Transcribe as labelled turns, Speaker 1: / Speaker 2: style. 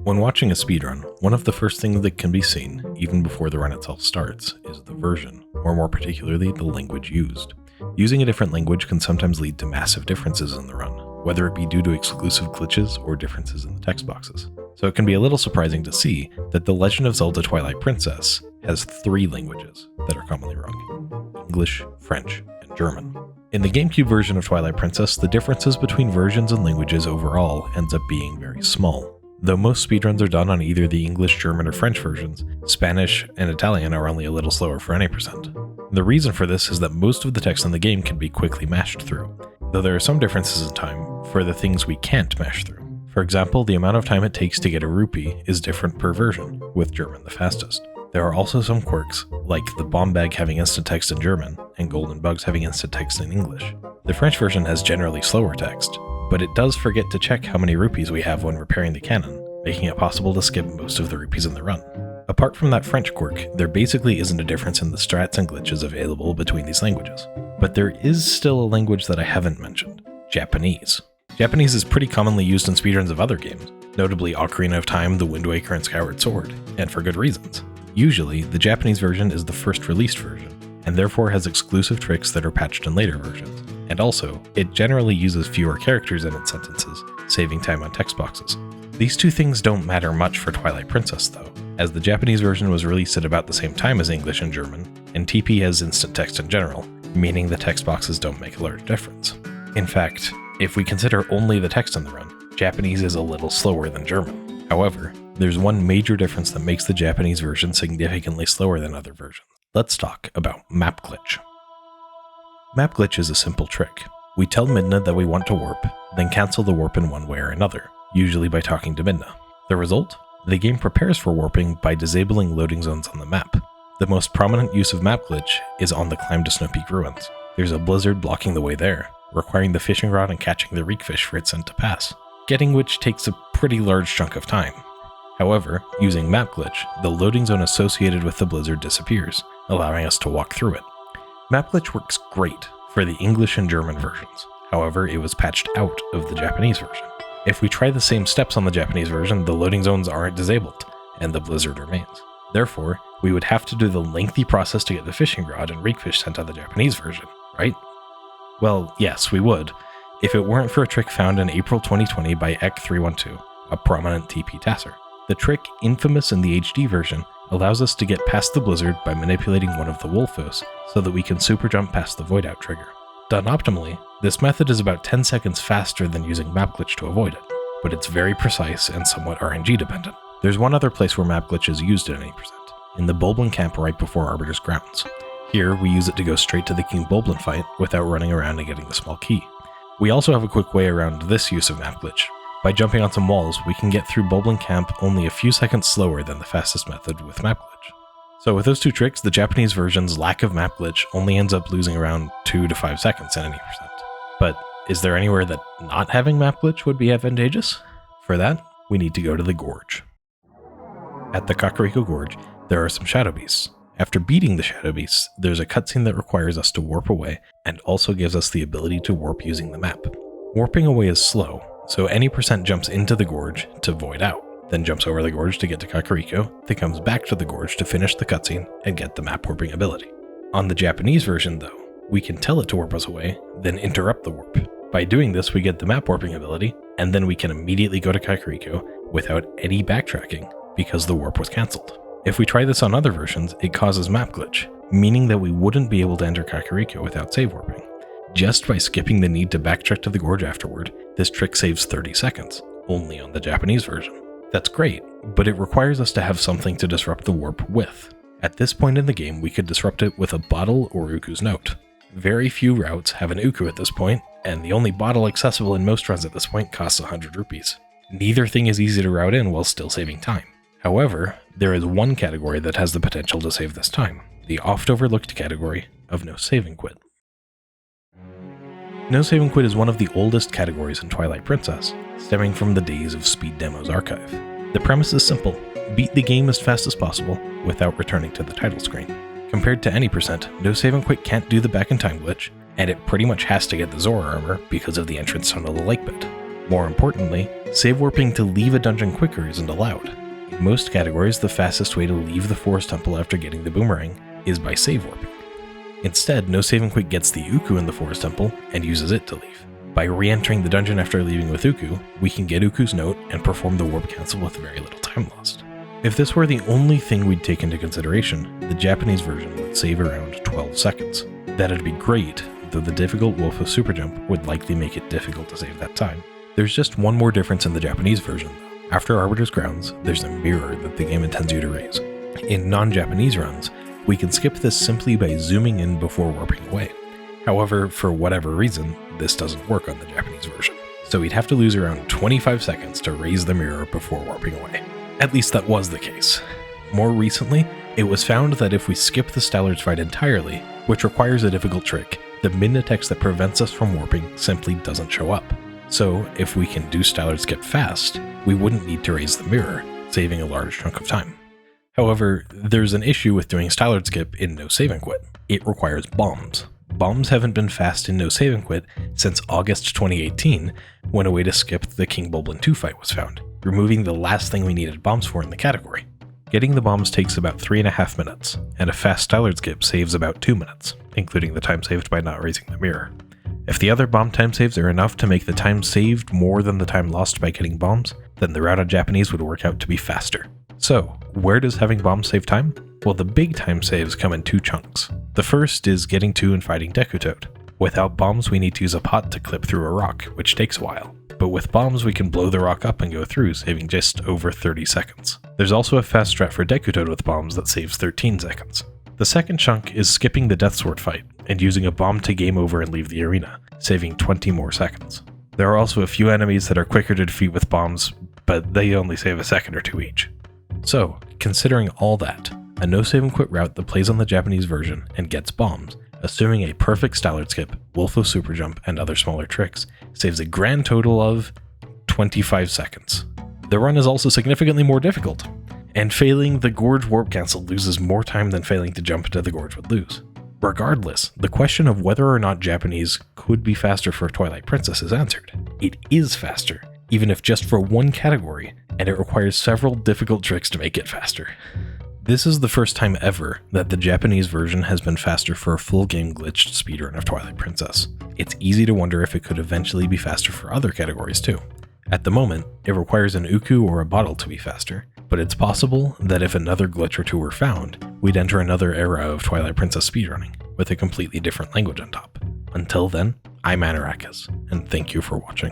Speaker 1: When watching a speedrun, one of the first things that can be seen, even before the run itself starts, is the version, or more particularly, the language used. Using a different language can sometimes lead to massive differences in the run, whether it be due to exclusive glitches or differences in the text boxes. So it can be a little surprising to see that The Legend of Zelda Twilight Princess has 3 languages that are commonly rung: English, French, and German. In the GameCube version of Twilight Princess, the differences between versions and languages overall ends up being very small. Though most speedruns are done on either the English, German, or French versions, Spanish and Italian are only a little slower for any percent. The reason for this is that most of the text in the game can be quickly mashed through, though there are some differences in time for the things we can't mash through. For example, the amount of time it takes to get a rupee is different per version, with German the fastest. There are also some quirks, like the bomb bag having instant text in German, and golden bugs having instant text in English. The French version has generally slower text, but it does forget to check how many rupees we have when repairing the cannon, making it possible to skip most of the rupees in the run. Apart from that French quirk, there basically isn't a difference in the strats and glitches available between these languages. But there is still a language that I haven't mentioned: Japanese. Japanese is pretty commonly used in speedruns of other games, notably Ocarina of Time, The Wind Waker, and Skyward Sword, and for good reasons. Usually, the Japanese version is the first released version, and therefore has exclusive tricks that are patched in later versions. And also, it generally uses fewer characters in its sentences, saving time on text boxes. These two things don't matter much for Twilight Princess though, as the Japanese version was released at about the same time as English and German, and TP has instant text in general, meaning the text boxes don't make a large difference. In fact, if we consider only the text in the run, Japanese is a little slower than German. However, there's one major difference that makes the Japanese version significantly slower than other versions. Let's talk about Map Glitch. Map Glitch is a simple trick. We tell Midna that we want to warp, then cancel the warp in one way or another, usually by talking to Midna. The result? The game prepares for warping by disabling loading zones on the map. The most prominent use of Map Glitch is on the climb to Snow Peak Ruins. There's a blizzard blocking the way there, requiring the fishing rod and catching the reek fish for its scent to pass, getting which takes a pretty large chunk of time. However, using Map Glitch, the loading zone associated with the blizzard disappears, allowing us to walk through it. Map Glitch works great for the English and German versions. However, it was patched out of the Japanese version. If we try the same steps on the Japanese version, the loading zones aren't disabled, and the blizzard remains. Therefore, we would have to do the lengthy process to get the fishing rod and reek fish sent on the Japanese version, right? Well, yes, we would, if it weren't for a trick found in April 2020 by Ek312, a prominent TP tasser. The trick, infamous in the HD version, allows us to get past the blizzard by manipulating one of the Wolfos so that we can super jump past the void out trigger. Done optimally, this method is about 10 seconds faster than using Map Glitch to avoid it, but it's very precise and somewhat RNG dependent. There's one other place where Map Glitch is used at any percent, in the Bulblin camp right before Arbiter's Grounds. Here, we use it to go straight to the King Bulblin fight without running around and getting the small key. We also have a quick way around this use of Map Glitch. By jumping on some walls, we can get through Bulblin camp only a few seconds slower than the fastest method with Map Glitch. So with those two tricks, the Japanese version's lack of Map Glitch only ends up losing around 2 to 5 seconds at any percent. But is there anywhere that not having Map Glitch would be advantageous? For that, we need to go to the Gorge. At the Kakariko Gorge, there are some Shadow Beasts. After beating the Shadow Beasts, there's a cutscene that requires us to warp away and also gives us the ability to warp using the map. Warping away is slow, so any percent jumps into the gorge to void out, then jumps over the gorge to get to Kakariko, then comes back to the gorge to finish the cutscene and get the map warping ability. On the Japanese version though, we can tell it to warp us away, then interrupt the warp. By doing this, we get the map warping ability, and then we can immediately go to Kakariko without any backtracking because the warp was cancelled. If we try this on other versions, it causes Map Glitch, meaning that we wouldn't be able to enter Kakariko without save warping. Just by skipping the need to backtrack to the gorge afterward, this trick saves 30 seconds, only on the Japanese version. That's great, but it requires us to have something to disrupt the warp with. At this point in the game, we could disrupt it with a bottle or Uku's note. Very few routes have an Uku at this point, and the only bottle accessible in most runs at this point costs 100 rupees. Neither thing is easy to route in while still saving time. However, there is one category that has the potential to save this time, the oft-overlooked category of No Save and Quit. No Save and Quit is one of the oldest categories in Twilight Princess, stemming from the days of Speed Demo's archive. The premise is simple: beat the game as fast as possible without returning to the title screen. Compared to any percent, No Save and Quit can't do the back in time glitch, and it pretty much has to get the Zora armor because of the entrance tunnel to the lake bit. More importantly, Save warping to leave a dungeon quicker isn't allowed. In most categories, the fastest way to leave the Forest Temple after getting the boomerang is by save warping. Instead, No Save and Quit gets the Uku in the Forest Temple and uses it to leave. By re-entering the dungeon after leaving with Uku, we can get Uku's note and perform the warp cancel with very little time lost. If this were the only thing we'd take into consideration, the Japanese version would save around 12 seconds. That'd be great, though the difficult Wolf of Super Jump would likely make it difficult to save that time. There's just one more difference in the Japanese version though. After Arbiter's Grounds, there's a mirror that the game intends you to raise. In non-Japanese runs, we can skip this simply by zooming in before warping away. However, for whatever reason, this doesn't work on the Japanese version, so we'd have to lose around 25 seconds to raise the mirror before warping away. At least that was the case. More recently, it was found that if we skip the Stallard's fight entirely, which requires a difficult trick, the min-text that prevents us from warping simply doesn't show up. So, if we can do Stallard's skip fast, we wouldn't need to raise the mirror, saving a large chunk of time. However, there's an issue with doing Stallard's skip in No Save and Quit. It requires bombs. Bombs haven't been fast in No Save and Quit since August 2018, when a way to skip the King Bulblin 2 fight was found, removing the last thing we needed bombs for in the category. Getting the bombs takes about 3.5 minutes, and a fast Stallard skip saves about 2 minutes, including the time saved by not raising the mirror. If the other bomb time saves are enough to make the time saved more than the time lost by getting bombs, then the route on Japanese would work out to be faster. So, where does having bombs save time? Well, the big time saves come in 2 chunks. The first is getting to and fighting Deku Toad. Without bombs, we need to use a pot to clip through a rock, which takes a while. But with bombs, we can blow the rock up and go through, saving just over 30 seconds. There's also a fast strat for Deku Toad with bombs that saves 13 seconds. The second chunk is skipping the Death Sword fight and using a bomb to game over and leave the arena, saving 20 more seconds. There are also a few enemies that are quicker to defeat with bombs, but they only save a second or 2 each. So, considering all that, a No Save and Quit route that plays on the Japanese version and gets bombs, assuming a perfect Stallard skip, Wolf of Super Jump, and other smaller tricks, saves a grand total of 25 seconds. The run is also significantly more difficult, and failing the Gorge warp cancel loses more time than failing to jump into the Gorge would lose. Regardless, the question of whether or not Japanese could be faster for Twilight Princess is answered. It is faster, even if just for one category, and it requires several difficult tricks to make it faster. This is the first time ever that the Japanese version has been faster for a full game glitched speedrun of Twilight Princess. It's easy to wonder if it could eventually be faster for other categories too. At the moment, it requires an Uku or a bottle to be faster, but it's possible that if another glitch or two were found, we'd enter another era of Twilight Princess speedrunning, with a completely different language on top. Until then, I'm Anarakis, and thank you for watching.